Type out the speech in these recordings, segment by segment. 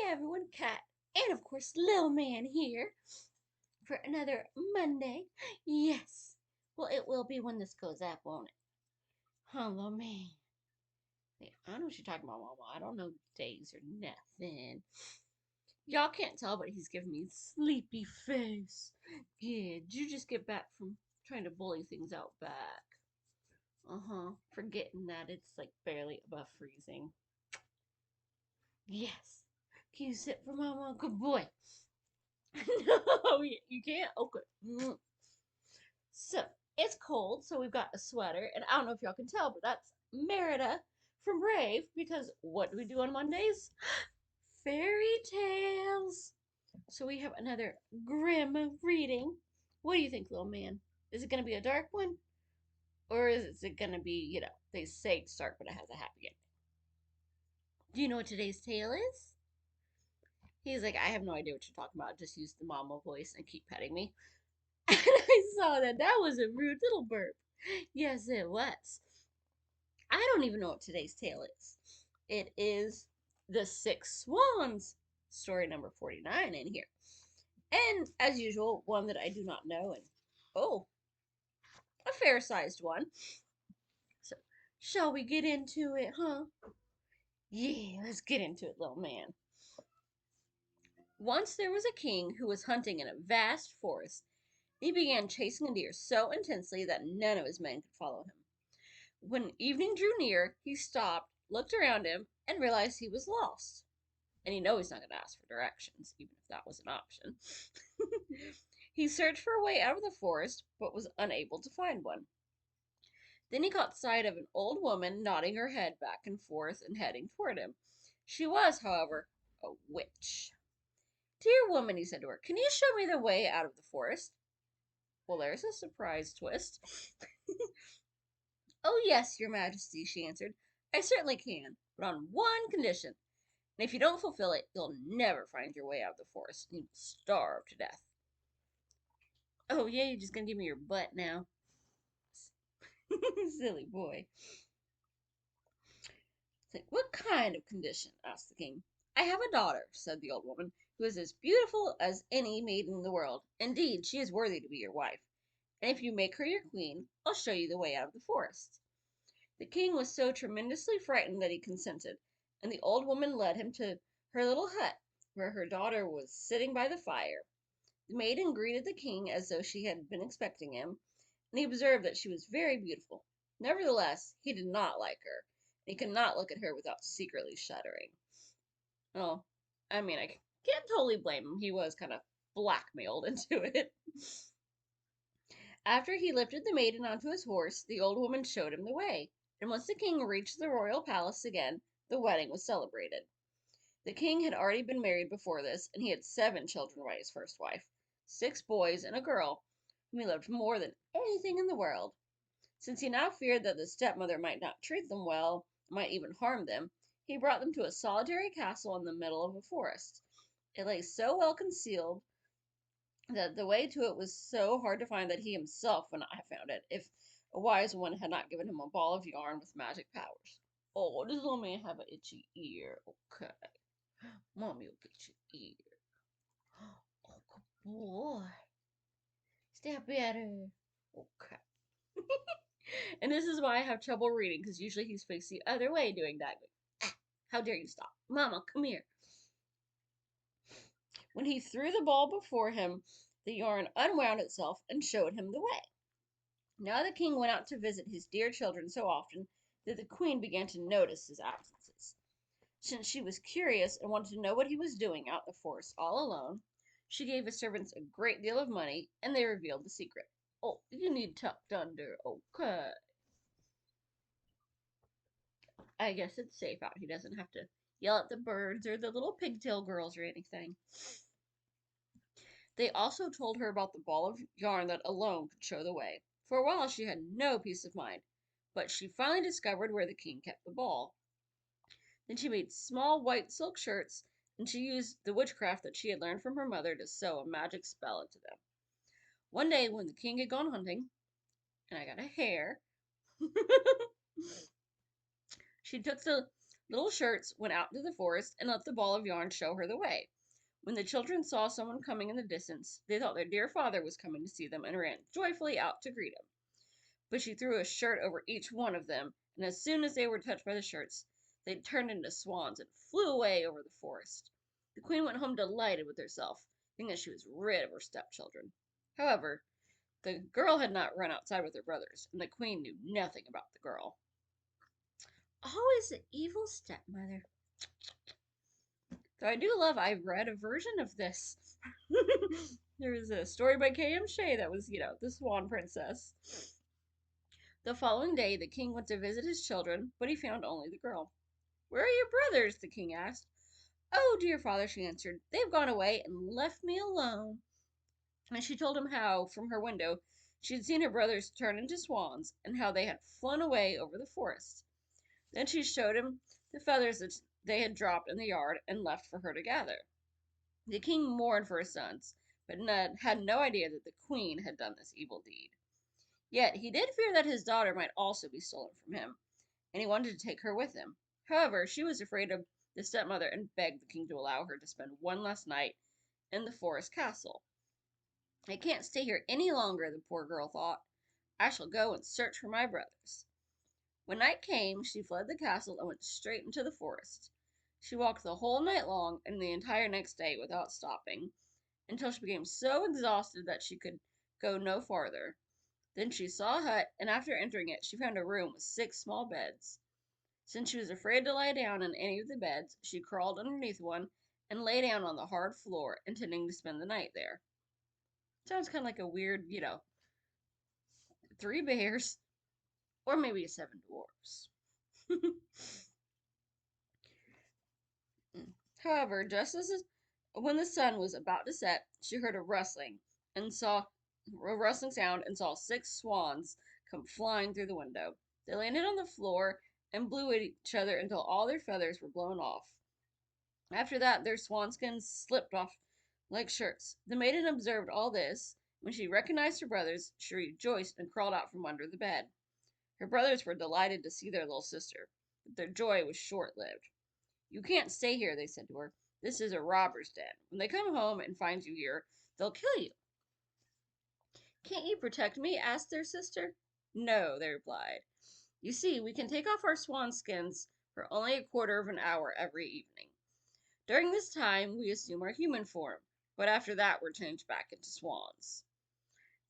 everyone, Cat, and of course Lil Man here for another Monday. Yes. Well, it will be when this goes up, won't it? Huh, Lil Man. Hey, I don't know what you're talking about, Mama. I don't know days or nothing. Y'all can't tell, but he's giving me sleepy face. Yeah, did you just get back from trying to bully things out back? Uh-huh. Forgetting that it's like barely above freezing. Yes. Can you sit for Mama? Good boy. No, you can't. Okay. So it's cold, so we've got a sweater, and I don't know if y'all can tell, but that's Merida from Brave. Because what do we do on Mondays? Fairy tales. So we have another Grimm reading. What do you think, little man? Is it gonna be a dark one, or is it gonna be, they say it's dark, but it has a happy ending? Do you know what today's tale is? He's like, I have no idea what you're talking about. Just use the mama voice and keep petting me. And I saw that. That was a rude little burp. Yes, it was. I don't even know what today's tale is. It is the Six Swans, story number 49 in here. And as usual, one that I do not know, and oh, a fair sized one. So, shall we get into it, huh? Yeah, let's get into it, little man. Once there was a king who was hunting in a vast forest. He began chasing a deer so intensely that none of his men could follow him. When evening drew near, he stopped, looked around him, and realized he was lost. And you know he's not going to ask for directions, even if that was an option. He searched for a way out of the forest, but was unable to find one. Then he caught sight of an old woman nodding her head back and forth and heading toward him. She was, however, a witch. Dear woman, he said to her, can you show me the way out of the forest? Well, there's a surprise twist. Oh, yes, your majesty, she answered. I certainly can, but on one condition. And if you don't fulfill it, you'll never find your way out of the forest, and you'll starve to death. Oh, yeah, you're just gonna give me your butt now. Silly boy. It's like, what kind of condition? Asked the king. I have a daughter, said the old woman, who is as beautiful as any maiden in the world. Indeed, she is worthy to be your wife. And if you make her your queen, I'll show you the way out of the forest. The king was so tremendously frightened that he consented, and the old woman led him to her little hut, where her daughter was sitting by the fire. The maiden greeted the king as though she had been expecting him, and he observed that she was very beautiful. Nevertheless, he did not like her, and he could not look at her without secretly shuddering. Oh, I mean, I can't totally blame him. He was kind of blackmailed into it. After he lifted the maiden onto his horse, the old woman showed him the way, and once the king reached the royal palace again, the wedding was celebrated. The king had already been married before this, and he had 7 children by his first wife, 6 boys and a girl, whom he loved more than anything in the world. Since he now feared that the stepmother might not treat them well, might even harm them, he brought them to a solitary castle in the middle of a forest. It lay so well concealed that the way to it was so hard to find that he himself would not have found it if a wise one had not given him a ball of yarn with magic powers. Oh, does little man have an itchy ear? Okay. Mommy will get your ear. Oh, good boy. Step better. Okay. And this is why I have trouble reading, because usually he's faced the other way doing that. Ah, how dare you stop. Mama, come here. When he threw the ball before him, the yarn unwound itself and showed him the way. Now the king went out to visit his dear children so often that the queen began to notice his absences. Since she was curious and wanted to know what he was doing out in the forest all alone, she gave his servants a great deal of money, and they revealed the secret. Oh, you need tucked under. Okay. I guess it's safe out. He doesn't have to yell at the birds or the little pigtail girls or anything. They also told her about the ball of yarn that alone could show the way. For a while she had no peace of mind, but she finally discovered where the king kept the ball. Then she made small white silk shirts, and she used the witchcraft that she had learned from her mother to sew a magic spell into them. One day, when the king had gone hunting, and I got a hair, she took the Little Shirts went out into the forest and let the ball of yarn show her the way. When the children saw someone coming in the distance, they thought their dear father was coming to see them and ran joyfully out to greet him. But she threw a shirt over each one of them, and as soon as they were touched by the shirts, they turned into swans and flew away over the forest. The queen went home delighted with herself, thinking that she was rid of her stepchildren. However, the girl had not run outside with her brothers, and the queen knew nothing about the girl. Always the evil stepmother. Though I do love, I've read a version of this. There was a story by K.M. Shea that was, the Swan Princess. The following day, the king went to visit his children, but he found only the girl. "Where are your brothers?" the king asked. "Oh, dear father," she answered, "they've gone away and left me alone." And she told him how, from her window, she had seen her brothers turn into swans, and how they had flown away over the forest. Then she showed him the feathers that they had dropped in the yard and left for her to gather. The king mourned for his sons, but had no idea that the queen had done this evil deed. Yet he did fear that his daughter might also be stolen from him, and he wanted to take her with him. However, she was afraid of the stepmother and begged the king to allow her to spend one last night in the forest castle. "I can't stay here any longer," the poor girl thought. "I shall go and search for my brothers." When night came, she fled the castle and went straight into the forest. She walked the whole night long and the entire next day without stopping, until she became so exhausted that she could go no farther. Then she saw a hut, and after entering it, she found a room with 6 small beds. Since she was afraid to lie down on any of the beds, she crawled underneath one and lay down on the hard floor, intending to spend the night there. Sounds kind of like a weird, 3 bears, or maybe 7 dwarves. However, just as when the sun was about to set, she heard a rustling sound and saw 6 swans come flying through the window. They landed on the floor and blew at each other until all their feathers were blown off. After that, their swanskins slipped off like shirts. The maiden observed all this. When she recognized her brothers, she rejoiced and crawled out from under the bed. Her brothers were delighted to see their little sister, but their joy was short-lived. "You can't stay here," they said to her. "This is a robber's den. When they come home and find you here, they'll kill you." "Can't you protect me?" asked their sister. "No," they replied. "You see, we can take off our swan skins for only a quarter of an hour every evening. During this time, we assume our human form, but after that, we're changed back into swans."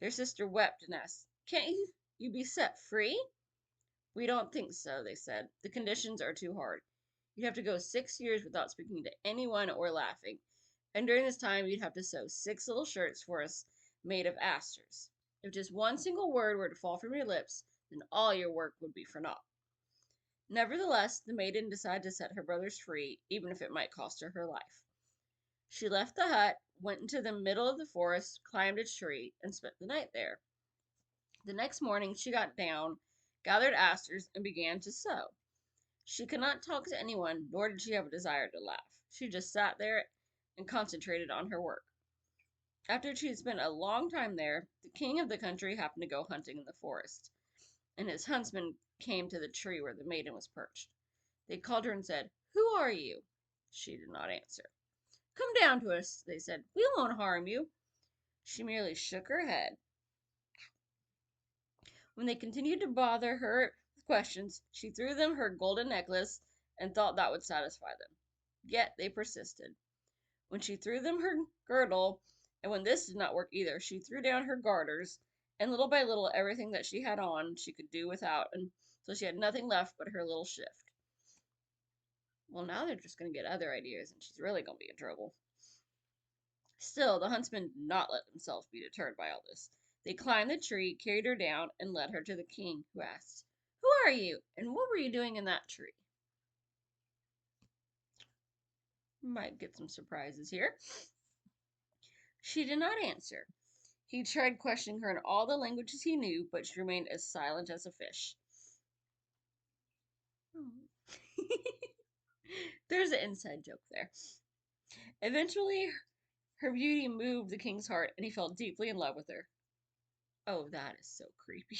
Their sister wept and asked, "Can't you be set free?" "We don't think so," they said. "The conditions are too hard. You'd have to go 6 years without speaking to anyone or laughing, and during this time you'd have to sew 6 little shirts for us made of asters. If just one single word were to fall from your lips, then all your work would be for naught." Nevertheless, the maiden decided to set her brothers free, even if it might cost her her life. She left the hut, went into the middle of the forest, climbed a tree, and spent the night there. The next morning she got down, gathered asters, and began to sew. She could not talk to anyone, nor did she have a desire to laugh. She just sat there and concentrated on her work. After she had spent a long time there, the king of the country happened to go hunting in the forest, and his huntsmen came to the tree where the maiden was perched. They called her and said, "Who are you?" She did not answer. "Come down to us," they said. "We won't harm you." She merely shook her head. When they continued to bother her with questions, she threw them her golden necklace and thought that would satisfy them. Yet they persisted. When she threw them her girdle, and when this did not work either, she threw down her garters, and little by little everything that she had on she could do without, and so she had nothing left but her little shift. Well, now they're just going to get other ideas, and she's really going to be in trouble. Still, the huntsmen did not let themselves be deterred by all this. They climbed the tree, carried her down, and led her to the king, who asked, "Who are you, and what were you doing in that tree?" Might get some surprises here. She did not answer. He tried questioning her in all the languages he knew, but she remained as silent as a fish. There's an inside joke there. Eventually, her beauty moved the king's heart, and he fell deeply in love with her. Oh, that is so creepy.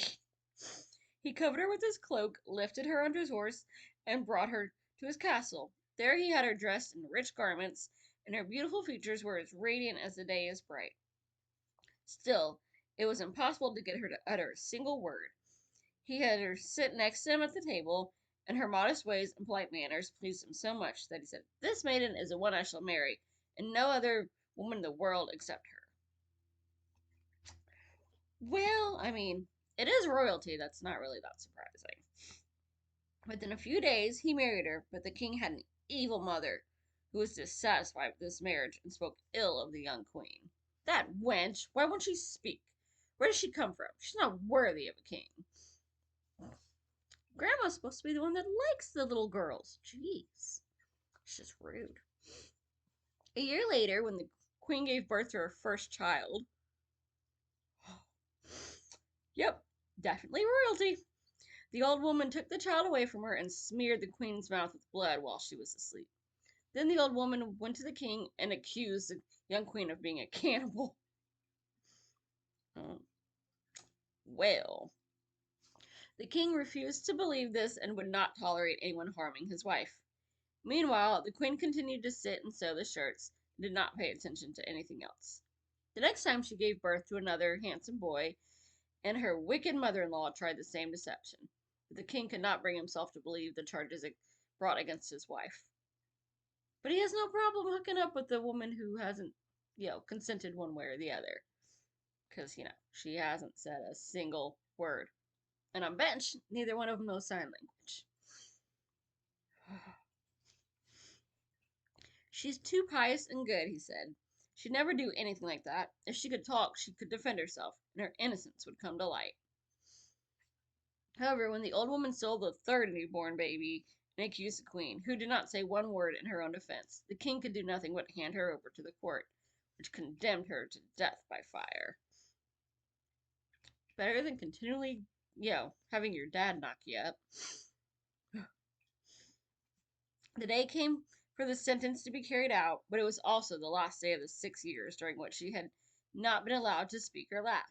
He covered her with his cloak, lifted her onto his horse, and brought her to his castle. There he had her dressed in rich garments, and her beautiful features were as radiant as the day is bright. Still, it was impossible to get her to utter a single word. He had her sit next to him at the table, and her modest ways and polite manners pleased him so much that he said, "This maiden is the one I shall marry, and no other woman in the world except her." Well, I mean, it is royalty. That's not really that surprising. Within a few days, he married her, but the king had an evil mother who was dissatisfied with this marriage and spoke ill of the young queen. "That wench! Why won't she speak? Where does she come from? She's not worthy of a king." Grandma's supposed to be the one that likes the little girls. Jeez. It's just rude. A year later, when the queen gave birth to her first child, yep, definitely royalty, the old woman took the child away from her and smeared the queen's mouth with blood while she was asleep. Then the old woman went to the king and accused the young queen of being a cannibal. Well, the king refused to believe this and would not tolerate anyone harming his wife. Meanwhile, the queen continued to sit and sew the shirts and did not pay attention to anything else. The next time she gave birth to another handsome boy, and her wicked mother-in-law tried the same deception. But the king could not bring himself to believe the charges brought against his wife. But he has no problem hooking up with the woman who hasn't, consented one way or the other. Because, she hasn't said a single word. And on bench, neither one of them knows sign language. "She's too pious and good," he said. "She'd never do anything like that. If she could talk, she could defend herself, and her innocence would come to light." However, when the old woman stole the third newborn baby and accused the queen, who did not say one word in her own defense, the king could do nothing but hand her over to the court, which condemned her to death by fire. Better than continually, having your dad knock you up. The day came for the sentence to be carried out, but it was also the last day of the 6 years during which she had not been allowed to speak or laugh.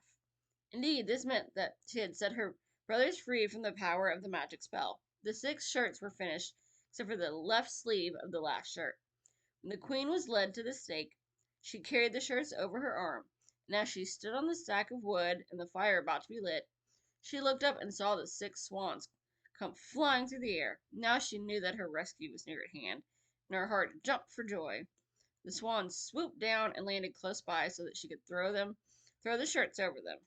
Indeed, this meant that she had set her brothers free from the power of the magic spell. The 6 shirts were finished, except for the left sleeve of the last shirt. When the queen was led to the stake, she carried the shirts over her arm, and as she stood on the stack of wood and the fire about to be lit, she looked up and saw the 6 swans come flying through the air. Now she knew that her rescue was near at hand, and her heart jumped for joy. The swans swooped down and landed close by so that she could throw the shirts over them.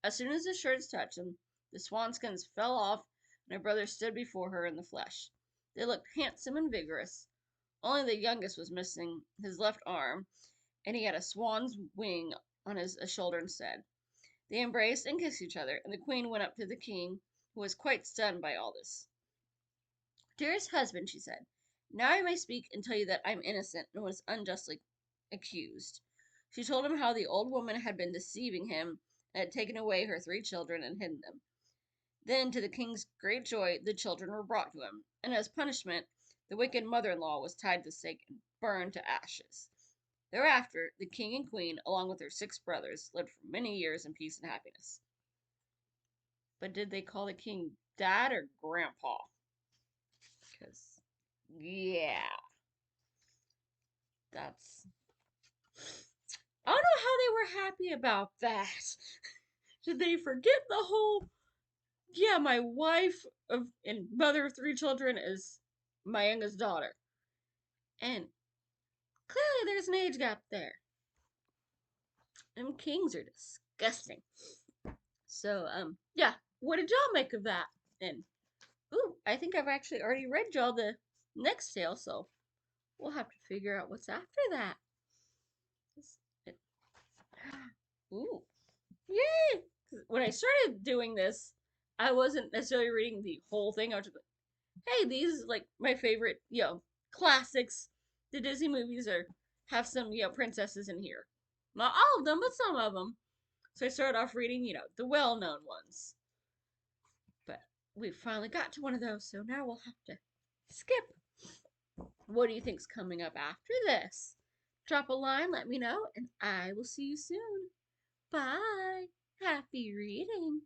As soon as the shirts touched them, the swanskins fell off, and her brother stood before her in the flesh. They looked handsome and vigorous. Only the youngest was missing his left arm, and he had a swan's wing on his shoulder instead. They embraced and kissed each other, and the queen went up to the king, who was quite stunned by all this. "Dearest husband," she said, "now I may speak and tell you that I'm innocent and was unjustly accused." She told him how the old woman had been deceiving him and had taken away her 3 children and hidden them. Then, to the king's great joy, the children were brought to him, and as punishment, the wicked mother-in-law was tied to the stake and burned to ashes. Thereafter, the king and queen, along with their 6 brothers, lived for many years in peace and happiness. But did they call the king Dad or Grandpa? Because, yeah, that's... I don't know how they were happy about that. Did they forget the whole, my wife and mother of 3 children is my youngest daughter? And clearly there's an age gap there. Them kings are disgusting. So, what did y'all make of that? And, I think I've actually already read y'all the next tale, so we'll have to figure out what's after that. Ooh. Yay! When I started doing this, I wasn't necessarily reading the whole thing. I was just like, hey, these are like my favorite, classics. The Disney movies have some, princesses in here. Not all of them, but some of them. So I started off reading, the well-known ones. But we finally got to one of those, so now we'll have to skip. What do you think's coming up after this? Drop a line, let me know, and I will see you soon. Bye. Happy reading.